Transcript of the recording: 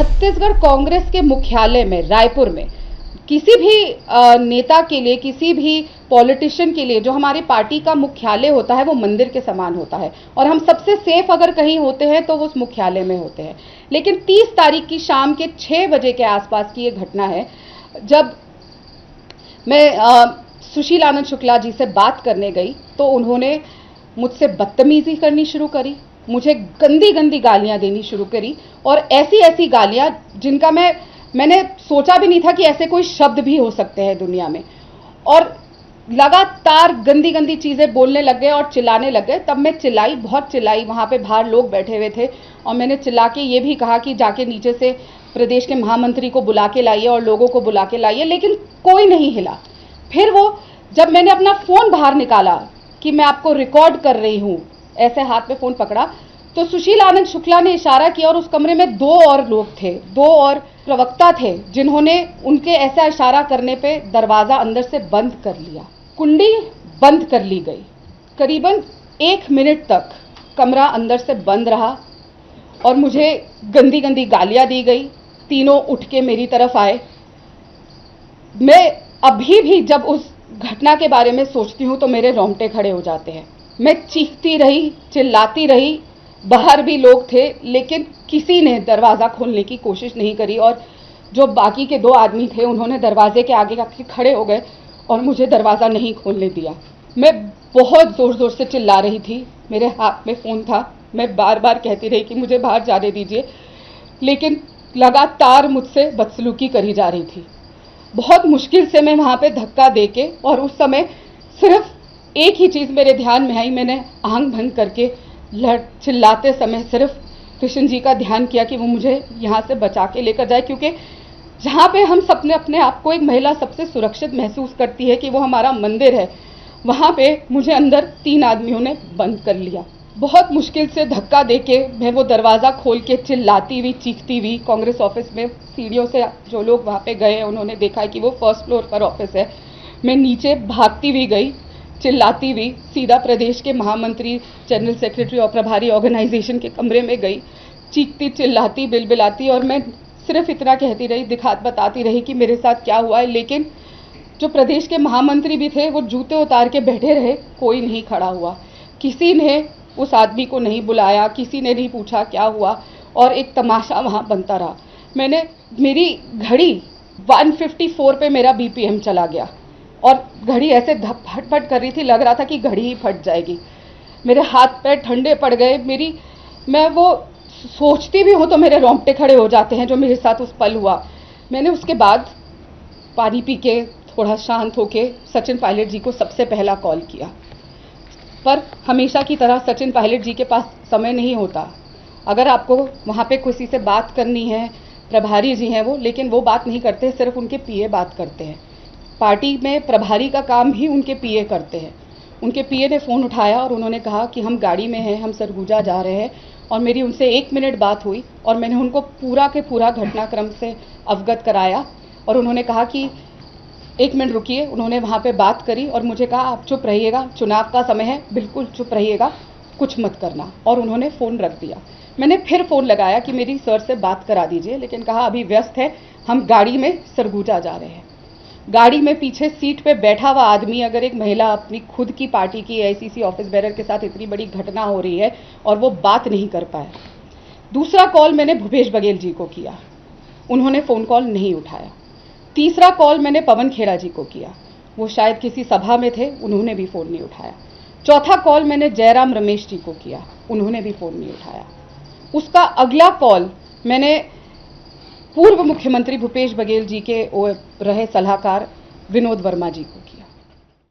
छत्तीसगढ़ कांग्रेस के मुख्यालय में रायपुर में किसी भी नेता के लिए, किसी भी पॉलिटिशियन के लिए जो हमारी पार्टी का मुख्यालय होता है वो मंदिर के समान होता है और हम सबसे सेफ अगर कहीं होते हैं तो वो उस मुख्यालय में होते हैं। लेकिन 30 तारीख की शाम के 6 बजे के आसपास की ये घटना है, जब मैं सुशील आनंद शुक्ला जी से बात करने गई तो उन्होंने मुझसे बदतमीजी करनी शुरू करी, मुझे गंदी गंदी गालियां देनी शुरू करी और ऐसी ऐसी गालियां जिनका मैंने सोचा भी नहीं था कि ऐसे कोई शब्द भी हो सकते हैं दुनिया में। और लगातार गंदी गंदी चीजें बोलने लग गए और चिल्लाने लग गए। तब मैं चिल्लाई, बहुत चिल्लाई, वहां पे बाहर लोग बैठे हुए थे और मैंने चिल्ला के ये भी कहा कि जाके नीचे से प्रदेश के महामंत्री को बुला के लाइए और लोगों को बुला के लाइए, लेकिन कोई नहीं हिला। फिर वो जब मैंने अपना फोन बाहर निकाला कि मैं आपको रिकॉर्ड कर रही हूं, ऐसे हाथ में फोन पकड़ा, तो सुशील आनंद शुक्ला ने इशारा किया और उस कमरे में 2 और लोग थे, 2 और प्रवक्ता थे, जिन्होंने उनके ऐसा इशारा करने पे दरवाजा अंदर से बंद कर लिया। कुंडी बंद कर ली गई। करीबन 1 मिनट तक कमरा अंदर से बंद रहा और मुझे गंदी गंदी गालियां दी गई। तीनों उठ के मेरी तरफ आए। मैं अभी भी जब उस घटना के बारे में सोचती हूं तो मेरे रोंगटे खड़े हो जाते हैं। मैं चीखती रही, चिल्लाती रही, बाहर भी लोग थे, लेकिन किसी ने दरवाज़ा खोलने की कोशिश नहीं करी और जो बाकी के 2 आदमी थे उन्होंने दरवाजे के आगे आके खड़े हो गए और मुझे दरवाज़ा नहीं खोलने दिया। मैं बहुत ज़ोर ज़ोर से चिल्ला रही थी, मेरे हाथ में फ़ोन था, मैं बार बार कहती रही कि मुझे बाहर जाने दीजिए, लेकिन लगातार मुझसे बदसलूकी करी जा रही थी। बहुत मुश्किल से मैं वहाँ पे धक्का देके, और उस समय सिर्फ एक ही चीज़ मेरे ध्यान में आई, मैंने आंख भंग करके चिल्लाते समय सिर्फ कृष्ण जी का ध्यान किया कि वो मुझे यहाँ से बचा के लेकर जाए, क्योंकि जहाँ पे हम सबने अपने आप को एक महिला सबसे सुरक्षित महसूस करती है कि वो हमारा मंदिर है, वहाँ पे मुझे अंदर 3 आदमियों ने बंद कर लिया। बहुत मुश्किल से धक्का देके मैं वो दरवाज़ा खोल के चिल्लाती हुई, चीखती हुई कांग्रेस ऑफिस में सीढ़ियों से जो लोग वहाँ पे गए उन्होंने देखा कि वो 1st फ्लोर पर ऑफिस है। मैं नीचे भागती हुई गई, चिल्लाती हुई, सीधा प्रदेश के महामंत्री, जनरल सेक्रेटरी और प्रभारी ऑर्गेनाइजेशन के कमरे में गई, चीखती चिल्लाती बिलबिलाती, और मैं सिर्फ इतना कहती रही, दिखात बताती रही कि मेरे साथ क्या हुआ है। लेकिन जो प्रदेश के महामंत्री भी थे वो जूते उतार के बैठे रहे, कोई नहीं खड़ा हुआ, किसी ने उस आदमी को नहीं बुलाया, किसी ने नहीं पूछा क्या हुआ, और एक तमाशा वहाँ बनता रहा। मेरी घड़ी 154 पे मेरा BPM चला गया और घड़ी ऐसे फट कर रही थी, लग रहा था कि घड़ी ही फट जाएगी। मेरे हाथ पैर ठंडे पड़ गए। मैं वो सोचती भी हूँ तो मेरे रोंगटे खड़े हो जाते हैं जो मेरे साथ उस पल हुआ। मैंने उसके बाद पानी पी के थोड़ा शांत होके सचिन पायलट जी को सबसे पहला कॉल किया, पर हमेशा की तरह सचिन पायलट जी के पास समय नहीं होता। अगर आपको वहाँ पे किसी से बात करनी है, प्रभारी जी हैं वो, लेकिन वो बात नहीं करते, सिर्फ उनके PA बात करते हैं। पार्टी में प्रभारी का काम ही उनके PA करते हैं। उनके PA ने फ़ोन उठाया और उन्होंने कहा कि हम गाड़ी में हैं, हम सरगुजा जा रहे हैं, और मेरी उनसे 1 मिनट बात हुई और मैंने उनको पूरा के पूरा घटनाक्रम से अवगत कराया और उन्होंने कहा कि 1 मिनट रुकिए। उन्होंने वहाँ पे बात करी और मुझे कहा आप चुप रहिएगा, चुनाव का समय है, बिल्कुल चुप रहिएगा, कुछ मत करना, और उन्होंने फ़ोन रख दिया। मैंने फिर फ़ोन लगाया कि मेरी सर से बात करा दीजिए, लेकिन कहा अभी व्यस्त है, हम गाड़ी में सरगुजा जा रहे हैं। गाड़ी में पीछे सीट पे बैठा हुआ आदमी, अगर एक महिला अपनी खुद की पार्टी की AICC ऑफिस बेरर के साथ इतनी बड़ी घटना हो रही है और वो बात नहीं कर पाया। दूसरा कॉल मैंने भूपेश बघेल जी को किया, उन्होंने फ़ोन कॉल नहीं उठाया। तीसरा कॉल मैंने पवन खेड़ा जी को किया, वो शायद किसी सभा में थे, उन्होंने भी फ़ोन नहीं उठाया। चौथा कॉल मैंने जयराम रमेश जी को किया, उन्होंने भी फ़ोन नहीं उठाया। उसका अगला कॉल मैंने पूर्व मुख्यमंत्री भूपेश बघेल जी के रहे सलाहकार विनोद वर्मा जी को किया।